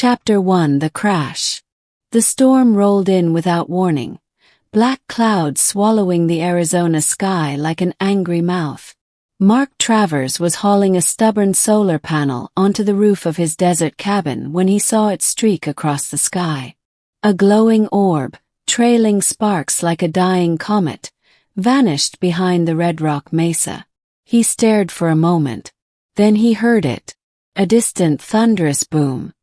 Chapter 1: The Crash. The storm rolled in without warning, black clouds swallowing the Arizona sky like an angry mouth. Mark Travers was hauling a stubborn solar panel onto the roof of his desert cabin when he saw it streak across the sky. A glowing orb, trailing sparks like a dying comet, vanished behind the Red Rock Mesa. He stared for a moment. Then he heard it. A distant thunderous boom.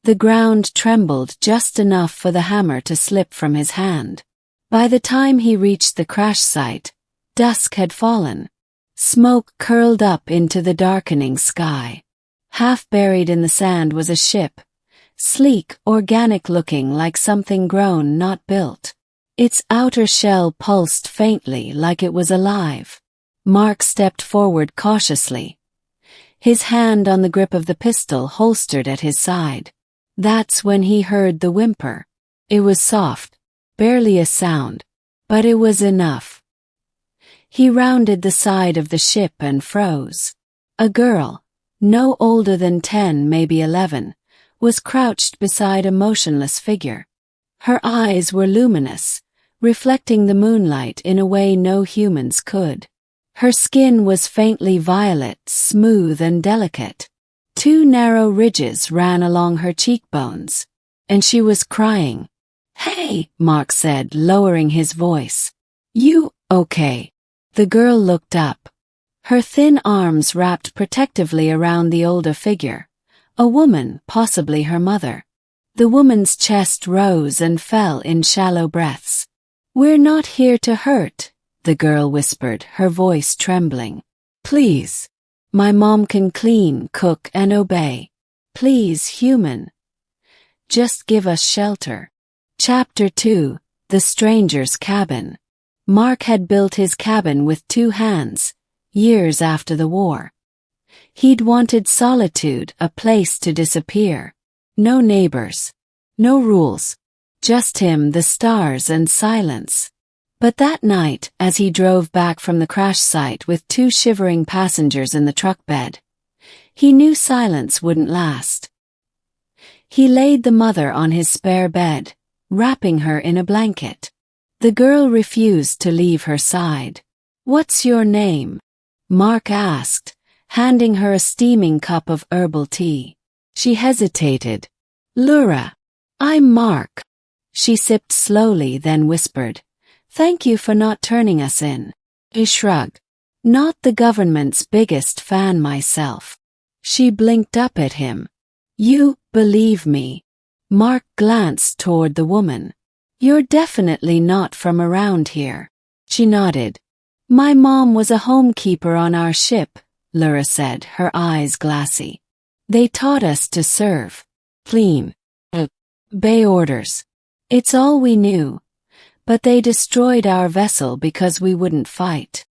The ground trembled just enough for the hammer to slip from his hand. By the time he reached the crash site, dusk had fallen. Smoke curled up into the darkening sky. Half buried in the sand was a ship, sleek, organic-looking like something grown, not built. Its outer shell pulsed faintly like it was alive. Mark stepped forward cautiously, his hand on the grip of the pistol holstered at his side. That's when he heard the whimper. It was soft, barely a sound, but it was enough. He rounded the side of the ship and froze. A girl, no older than 10, maybe 11, was crouched beside a motionless figure. Her eyes were luminous, reflecting the moonlight in a way no humans could. Her skin was faintly violet, smooth and delicate. 2 narrow ridges ran along her cheekbones, and she was crying. "Hey," Mark said, lowering his voice. "You okay?" The girl looked up. Her thin arms wrapped protectively around the older figure, a woman, possibly her mother. The woman's chest rose and fell in shallow breaths. "We're not here to hurt," the girl whispered, her voice trembling. "Please. My mom can clean, cook, and obey. Please, human. Just give us shelter." Chapter 2: The Stranger's Cabin. Mark had built his cabin with 2 hands, years after the war. He'd wanted solitude, a place to disappear. No neighbors. No rules. Just him, the stars, and silence. But that night, as he drove back from the crash site with 2 shivering passengers in the truck bed, he knew silence wouldn't last. He laid the mother on his spare bed, wrapping her in a blanket. The girl refused to leave her side. "What's your name?" Mark asked, handing her a steaming cup of herbal tea. She hesitated. "Laura. I'm Mark." She sipped slowly, then whispered, "Thank you for not turning us in." He shrugged. "Not the government's biggest fan myself." She blinked up at him. "You believe me?" Mark glanced toward the woman. "You're definitely not from around here." She nodded. "My mom was a homekeeper on our ship," Laura said, her eyes glassy. "They taught us to serve, clean, obey orders. It's all we knew. But they destroyed our vessel because we wouldn't fight."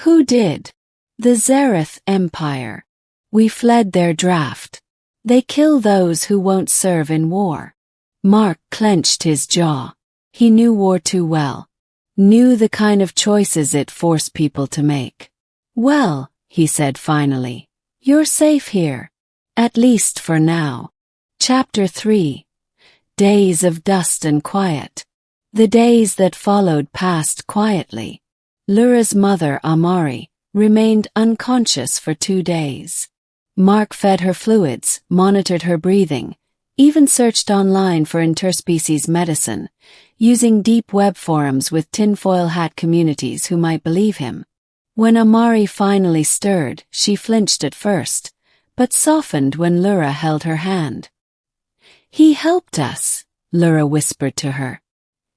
"Who did?" "The Zareth Empire. We fled their draft. They kill those who won't serve in war." Mark clenched his jaw. He knew war too well. Knew the kind of choices it forced people to make. "Well," he said finally, "you're safe here. At least for now." Chapter 3: Days of Dust and Quiet. The days that followed passed quietly. Laura's mother, Amari, remained unconscious for 2 days. Mark fed her fluids, monitored her breathing, even searched online for interspecies medicine, using deep web forums with tinfoil hat communities who might believe him. When Amari finally stirred, she flinched at first, but softened when Laura held her hand. "He helped us," Laura whispered to her.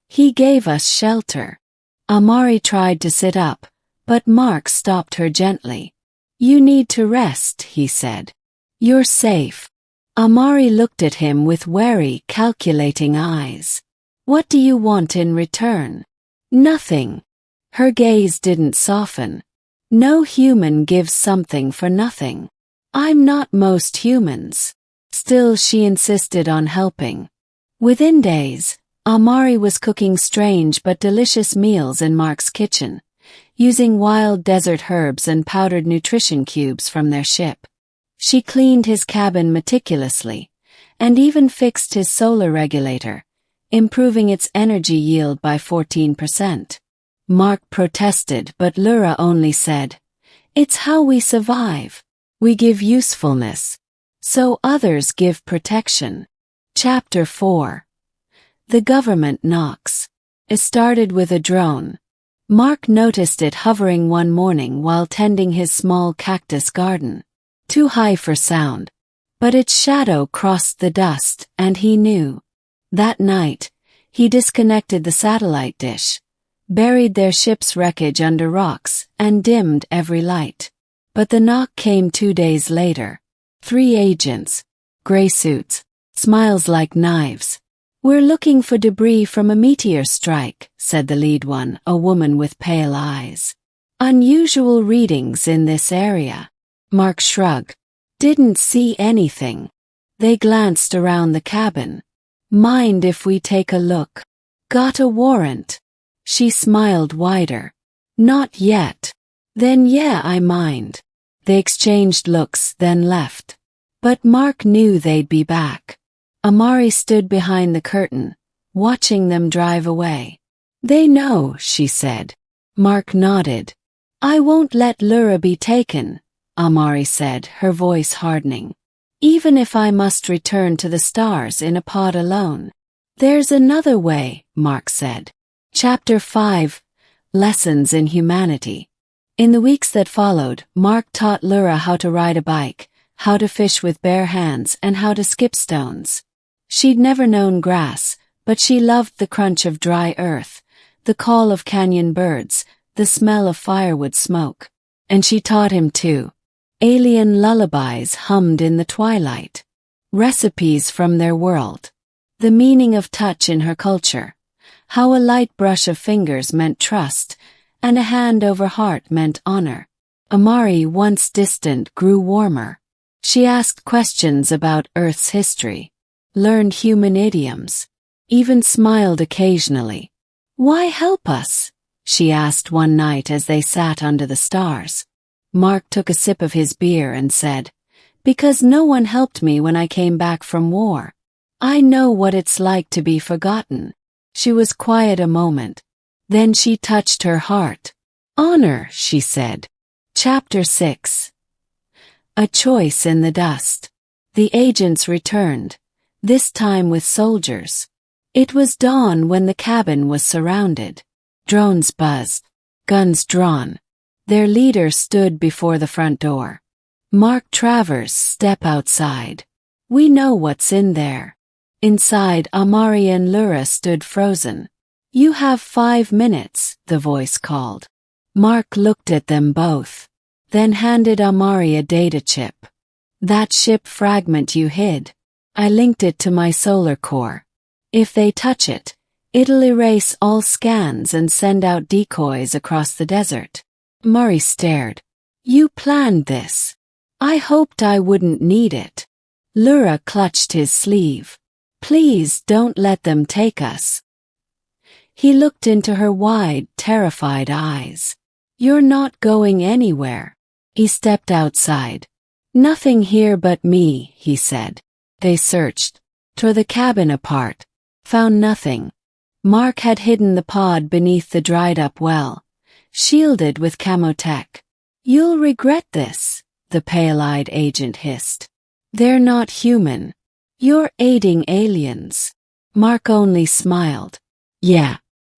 "He gave us shelter." Amari tried to sit up, but Mark stopped her gently. "You need to rest," he said. "You're safe." Amari looked at him with wary, calculating eyes. "What do you want in return?" "Nothing." Her gaze didn't soften. "No human gives something for nothing. I'm not most humans." Still, she insisted on helping. Within days, Amari was cooking strange but delicious meals in Mark's kitchen, using wild desert herbs and powdered nutrition cubes from their ship. She cleaned his cabin meticulously, and even fixed his solar regulator, improving its energy yield by 14%. Mark protested, but Lyra only said, "It's how we survive. We give usefulness, so others give protection." Chapter 4. The government knocks. It started with a drone. Mark noticed it hovering one morning while tending his small cactus garden. Too high for sound, but its shadow crossed the dust, and he knew. That night, he disconnected the satellite dish, buried their ship's wreckage under rocks, and dimmed every light. But the knock came 2 days later. 3 agents, gray suits, smiles like knives. "We're looking for debris from a meteor strike," said the lead one, a woman with pale eyes. "Unusual readings in this area." Mark shrugged. "Didn't see anything." They glanced around the cabin. "Mind if we take a look?" "Got a warrant?" She smiled wider. "Not yet." "Then yeah, I mind." They exchanged looks, then left. But Mark knew they'd be back. Amari stood behind the curtain, watching them drive away. "They know," she said. Mark nodded. "I won't let Lyra be taken," Amari said, her voice hardening. "Even if I must return to the stars in a pod alone." "There's another way," Mark said. Chapter 5. Lessons in Humanity. In the weeks that followed, Mark taught Lyra how to ride a bike, how to fish with bare hands, and how to skip stones. She'd never known grass, but she loved the crunch of dry earth, the call of canyon birds, the smell of firewood smoke. And she taught him too. Alien lullabies hummed in the twilight. Recipes from their world. The meaning of touch in her culture. How a light brush of fingers meant trust, and a hand over heart meant honor. Amari, once distant, grew warmer. She asked questions about Earth's history, learned human idioms, even smiled occasionally. "Why help us?" she asked one night as they sat under the stars. Mark took a sip of his beer and said, "Because no one helped me when I came back from war. I know what it's like to be forgotten." She was quiet a moment. Then she touched her heart. "Honor," she said. Chapter 6. A choice in the dust. The agents returned, this time with soldiers. It was dawn when the cabin was surrounded. Drones buzzed, guns drawn. Their leader stood before the front door. "Mark Travers, step outside. We know what's in there." Inside, Amari and Lyra stood frozen. "You have 5 minutes," the voice called. Mark looked at them both, then handed Amari a data chip. "That ship fragment you hid. I linked it to my solar core. If they touch it, it'll erase all scans and send out decoys across the desert." Murray stared. "You planned this. I hoped I wouldn't need it." Lyra clutched his sleeve. "Please don't let them take us." He looked into her wide, terrified eyes. "You're not going anywhere." He stepped outside. "Nothing here but me," he said. They searched, tore the cabin apart, found nothing. Mark had hidden the pod beneath the dried-up well, shielded with camo tech. "You'll regret this," the pale-eyed agent hissed. "They're not human. You're aiding aliens." Mark only smiled. "Yeah.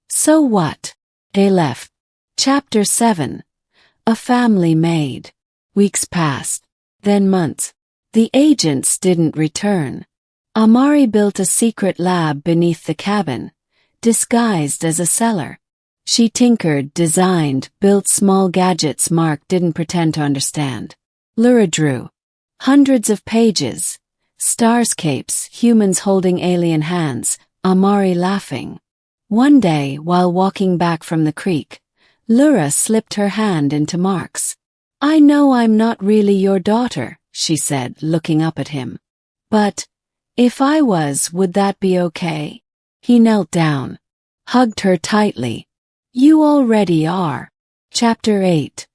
So what?" They left. Chapter 7. A family made. Weeks passed, then months. The agents didn't return. Amari built a secret lab beneath the cabin, disguised as a cellar. She tinkered, designed, built small gadgets Mark didn't pretend to understand. Lyra drew. Hundreds of pages. Starscapes, humans holding alien hands, Amari laughing. One day, while walking back from the creek, Lyra slipped her hand into Mark's. "I know I'm not really your daughter," she said, looking up at him. "But, if I was, would that be okay?" He knelt down, hugged her tightly. "You already are." Chapter 8.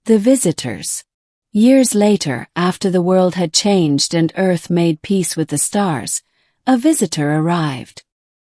The Visitors. Years later, after the world had changed and Earth made peace with the stars, a visitor arrived.